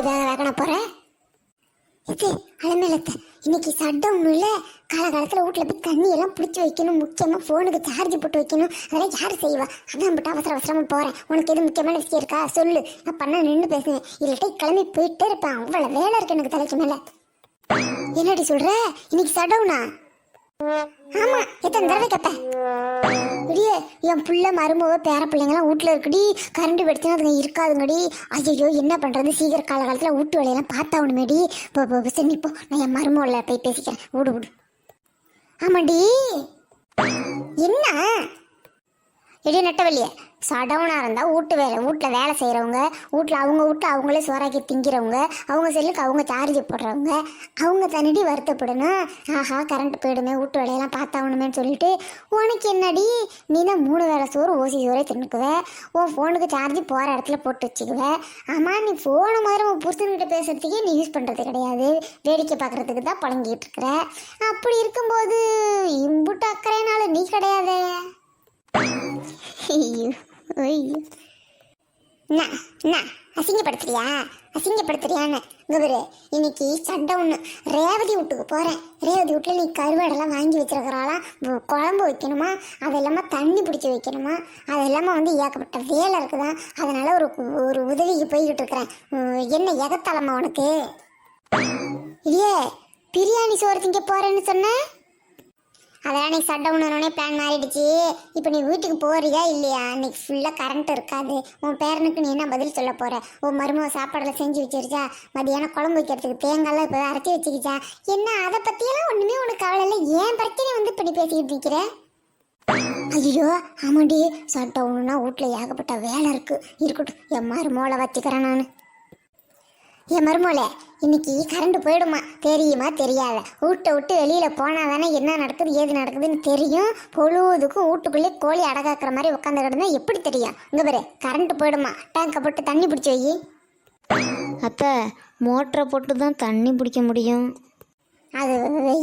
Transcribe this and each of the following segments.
வச்சுட்டு வேக வேகனா போகிறேன். இது அலமேலத்த இன்னைக்கு சட்டம் இல்லை. காலகாலத்தில் வீட்டில் போய் தண்ணி எல்லாம் பிடிச்சி வைக்கணும். முக்கியமாக ஃபோனுக்கு சார்ஜ் போட்டு வைக்கணும். அதெல்லாம் யார் செய்வா? அதான் பட்டு அவசர அவசரமாக போகிறேன். உனக்கு எது முக்கியமான விஷயம் இருக்கா சொல்லு. நான் பண்ண நின்று பேசுவேன். இல்லாட்டி கிளம்பி போயிட்டே இருப்பேன். அவ்வளோ வேலை இருக்கு எனக்கு தலைக்கு மேலே. என்னடி சொல்கிற? இன்னைக்கு சடவுனா? ஆமா, எத்தனை தடவை கேட்பேன். இடியே என் பிள்ளை மருமவ பேர பிள்ளைங்களாம் வீட்டில் இருக்குடி. கரண்ட் போயிடுச்சுன்னா அதுங்க இருக்காதுங்கடி. ஐயோ என்ன பண்ணுறது? சீக்கிரம் காலகாலத்தில் வீட்டு வேலையெல்லாம் பார்த்தாகணுமேடி. சரி இப்போ நான் என் மருமவில் போய் பேசிக்கிறேன். விடு விடு. ஆமாடி. என்ன இடி நெட்டவள்ளியே, சடவுனாக இருந்தால் வீட்டில் வேலை செய்கிறவங்க, வீட்டில் அவங்களே சோறாக்கி திங்கிறவங்க, அவங்க செல்லுக்கு அவங்க சார்ஜ் போடுறவங்க, அவங்க தண்ணிடி வருத்தப்படணும். ஆஹா கரண்ட் போயிடுமே, வீட்டு வேலையெல்லாம் பார்த்தாகணுமேன்னு சொல்லிட்டு உனக்கு என்னடி? நீ தான் 3 வேளை சோறு ஓசி சோறே தின்னுக்குவ. உன் ஃபோனுக்கு சார்ஜ் போகிற இடத்துல போட்டு வச்சுக்குவ. ஆமாம், நீ ஃபோனு மாதிரி உன் புருஷன்கிட்ட பேசுறதுக்கே நீ யூஸ் பண்ணுறது கிடையாது. வேடிக்கை பார்க்குறதுக்கு தான் பழங்கிட்டு இருக்கிற. அப்படி இருக்கும்போது இம்புட்டு அக்கறைனால நீ கிடையாதே. ஐயோ ஐயோ, என்ன அசிங்கப்படுத்துறியான்னு கபரு. இன்னைக்கு சண்டை ஒன்று. ரேவதி வீட்டுக்கு போகிறேன். ரேவதி வீட்டில் நீ கருவாடெல்லாம் வாங்கி வச்சிருக்கிறாளாம். குழம்பு வைக்கணுமா, அது இல்லாமல் தண்ணி பிடிச்சி வைக்கணுமா, அது இல்லாமல் வந்து ஏகப்பட்ட வேலை இருக்குதான். அதனால் ஒரு உதவிக்கு போய்கிட்டு இருக்கிறேன். என்ன எகத்தலமா உனக்கு? இல்லையே பிரியாணி சோறு திங்க போகிறேன்னு சொன்னேன். அதெல்லாம் அன்றைக்கி சட்டை உணர்னே பிளான் மாறிடுச்சு. இப்போ நீ வீட்டுக்கு போறியா இல்லையா? அன்றைக்கி ஃபுல்லாக கரண்ட் இருக்காது. உன் பேரனுக்கு நீ என்ன பதில் சொல்ல போகிற? உன் மருமக சாப்பாடெல்லாம் செஞ்சு வச்சிருச்சா? மதியானம் குழம்பு வைக்கிறதுக்கு தேங்காய்லாம் இப்போ அரைச்சி வச்சுக்கிச்சா? என்ன அதை பற்றியெல்லாம் ஒன்றுமே உனக்கு கவலை இல்லை. ஏன் பிரச்சனை வந்து இப்படி பேசிக்கிட்டு நிற்கிற? ஐயோ ஆமாண்டி, சட்டை ஒன்றுனா வீட்டில் ஏகப்பட்ட வேலை இருக்கட்டும். என் மருமகளை வச்சுக்கிறேன் நான். என் மருமோளே, இன்னைக்கு கரண்ட் போயிடுமா தெரியுமா தெரியாத? வீட்டை விட்டு வெளியில் போனால் தானே என்ன நடக்குது ஏது நடக்குதுன்னு தெரியும். பொழுதுக்கும் வீட்டுக்குள்ளே கோழி அடகாக்குற மாதிரி உட்காந்து கிடந்தா எப்படி தெரியும்? இங்கே பாரு, கரண்ட் போயிடுமா, டேங்கை போட்டு தண்ணி பிடிச்சி வை. அத்தை, மோட்டரை போட்டு தான் தண்ணி பிடிக்க முடியும். அது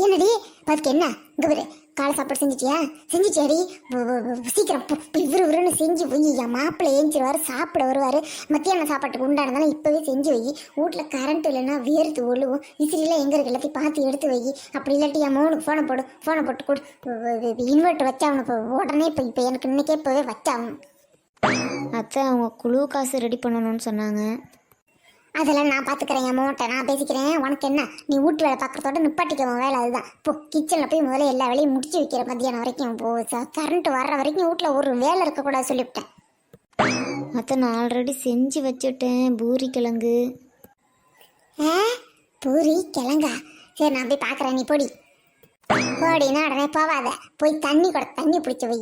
என்னடி அதுக்கு என்ன? இங்கே பாரு, காலை சாப்பாடு செஞ்சிட்டியாடி? சீக்கிரம் விறுவிறுன்னு செஞ்சு வை. என் மாப்பிள்ளை ஏஞ்சிருவார், சாப்பிட வருவார். மத்தியானம் சாப்பாட்டுக்கு உண்டானதாலும் இப்போவே செஞ்சு வை. வீட்டில் கரண்ட் இல்லைன்னா வேர்த்து ஒழுவும். விசிறிலாம் எங்கே இருக்கு எல்லாத்தையும் பார்த்து எடுத்து வை. அப்படி இல்லாட்டி என் மோனுக்கு ஃபோனை போட்டு கொடு. இன்வெர்ட்டர் வச்சாகணும் இப்போ உடனே. இப்போ எனக்கு இன்னைக்கே இப்போவே வச்சாகணும். அத்தை, அவங்க குழு காசு ரெடி பண்ணணும்னு சொன்னாங்க. அதெல்லாம் நான் பார்த்துக்கிறேன். என் மோட்டை நான் பேசிக்கிறேன். உனக்கு என்ன? நீ வீட்டு வேலை பார்க்குறதோட நிப்பாட்டிக்குவோம் வேலை. அதுதான் இப்போ கிச்சனில் போய் முதல்ல எல்லா வேலையும் முடிச்சு வைக்கிற. மத்தியானம் வரைக்கும் கரண்ட் வர்ற வரைக்கும் வீட்டில் ஒரு வேலை இருக்கக்கூடாது சொல்லிவிட்டேன். அத்தை, நான் ஆல்ரெடி செஞ்சு வச்சுட்டேன் பூரி கிழங்கு. பூரி கிழங்கா? சரி நான் போய் பார்க்குறேன். நீ போடினா உடனே போவாத. போய் தண்ணி பிடிச்சி வை,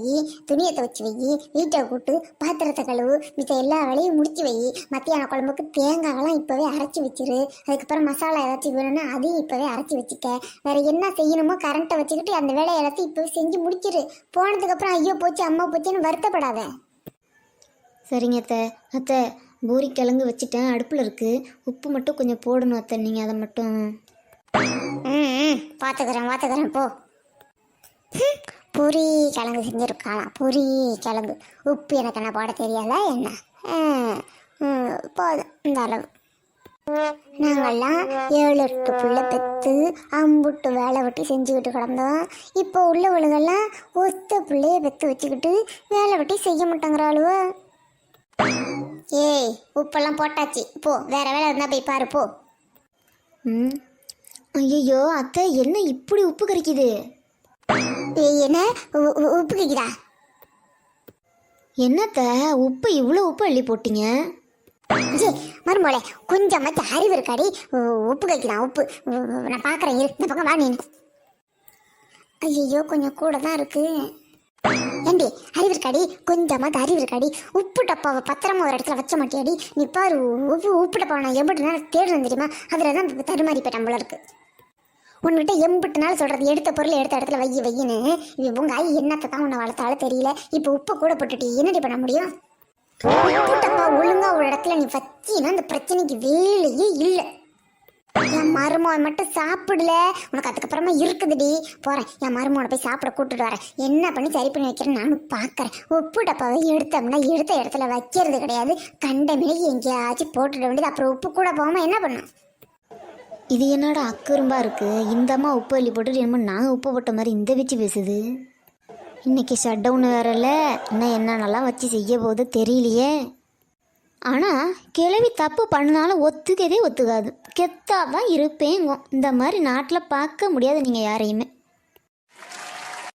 துணியை துவச்சி வை, வீட்டை கூட்டு, பாத்திரத்தை கழுவு, மிச்ச எல்லா வேலையும் முடிச்சு வை. மத்தியான குழம்புக்கு தேங்காயெல்லாம் இப்போவே அரைச்சி வச்சிரு. அதுக்கப்புறம் மசாலா ஏதாச்சும் வேணும்னா அதையும் இப்போவே அரைச்சி வச்சுக்க. வேறு என்ன செய்யணுமோ கரண்ட்டை வச்சுக்கிட்டு அந்த வேலையை எல்லாத்தையும் இப்போவே செஞ்சு முடிச்சிரு. போனதுக்கப்புறம் ஐயோ போச்சு அம்மா போச்சுன்னு வருத்தப்படாத. சரிங்க அத்தை. அத்தை, பூரி கிழங்கு வச்சுட்டேன், அடுப்பில் இருக்குது. உப்பு மட்டும் கொஞ்சம் போடணும் அத்தை, நீங்கள் அதை மட்டும். பார்த்துக்கிறேன் போ. பூரி கிழங்கு செஞ்சுருக்கலாம். பூரி கிழங்கு உப்பு எனக்கு என்ன போட தெரியாதா என்ன? போதும் இந்த அளவு. நாங்கள்லாம் 7-8 பிள்ளை பெற்று அம்புட்டு வேலை விட்டு செஞ்சுக்கிட்டு கிடந்தோம். இப்போ உள்ளவளுகெல்லாம் ஒத்த பிள்ளைய பெற்று வச்சுக்கிட்டு வேலை விட்டு செய்ய மாட்டேங்கிறாளுவோ. ஏய், உப்பெல்லாம் போட்டாச்சு, போ. வேற வேலை இருந்தால் போய் பாரு போ. ஐயோ அத்தை, என்ன இப்படி உப்பு கறிக்குது? என்ன உப்பு கறிக்குதா? என்னத்த உப்பு இவ்வளோ உப்பு அள்ளி போட்டீங்க? மருமோளே, கொஞ்சமாச்சு அறிவு இருக்காடி. உப்பு கறிக்குதான் உப்பு. நான் பார்க்குறேன் இரு. இந்த பக்கம் வா நீ. ஐயோ கொஞ்சம் கூட தான் இருக்கு. ஏண்டி அறிவு இருக்காடி? கொஞ்சமாவது அறிவு இருக்காடி? உப்பு டப்பாவை பத்திரமா ஒரு இடத்துல வச்ச மாட்டியாடி? நீ பாரு, உப்பு டப்பாவை நான் எப்படி நேரம் தேடுறேன் தெரியுமா? அதில் தான் தடுமாறி போயிட்டேன் போல இருக்கு. உன்கிட்ட 8 நாள் சொல்கிறது எடுத்த பொருள் எடுத்த இடத்துல வையின்னு. இப்போ உங்கள் ஆய் என்னத்தை தான் உன்னை வளர்த்தாலும் தெரியல. இப்போ உப்பு கூட போட்டுட்டு என்னடி பண்ண முடியும்? உப்பு டப்பா ஒழுங்காக ஒரு இடத்துல நீ வச்சின்னா அந்த பிரச்சனைக்கு வேலையே இல்லை. என் மருமகன் மட்டும் சாப்பிடல, உனக்கு அதுக்கப்புறமா இருக்குதுடி. போறேன், என் மருமகனை போய் சாப்பிட கூட்டிட்டு வரேன். என்ன பண்ணி சரி பண்ணி வைக்கிறேன்னு நானும் பார்க்கறேன். உப்பு டப்பாவை எடுத்தோம்னா எடுத்த இடத்துல வைக்கிறது கிடையாது. கண்ட மிளகி எங்கேயாச்சும் போட்டுட வேண்டியது. அப்புறம் உப்பு கூட போகாம என்ன பண்ணும்? இது என்னடா அக்குறும்பா இருக்குது, இந்த அம்மா உப்பு அள்ளி போட்டுட்டு என்னமோ நாங்கள் உப்பு போட்ட மாதிரி இந்த வச்சு பேசுது. இன்னைக்கு ஷட் டவுன் வேறல, இன்னும் என்னென்னலாம் வச்சு செய்ய போகுது தெரியலையே. ஆனால் கிழவி தப்பு பண்ணாலும் ஒத்துக்கவே ஒத்துக்காது, கெத்தாக தான் இருப்பேங்க. இந்த மாதிரி நாட்டில் பார்க்க முடியாது நீங்கள் யாரையுமே.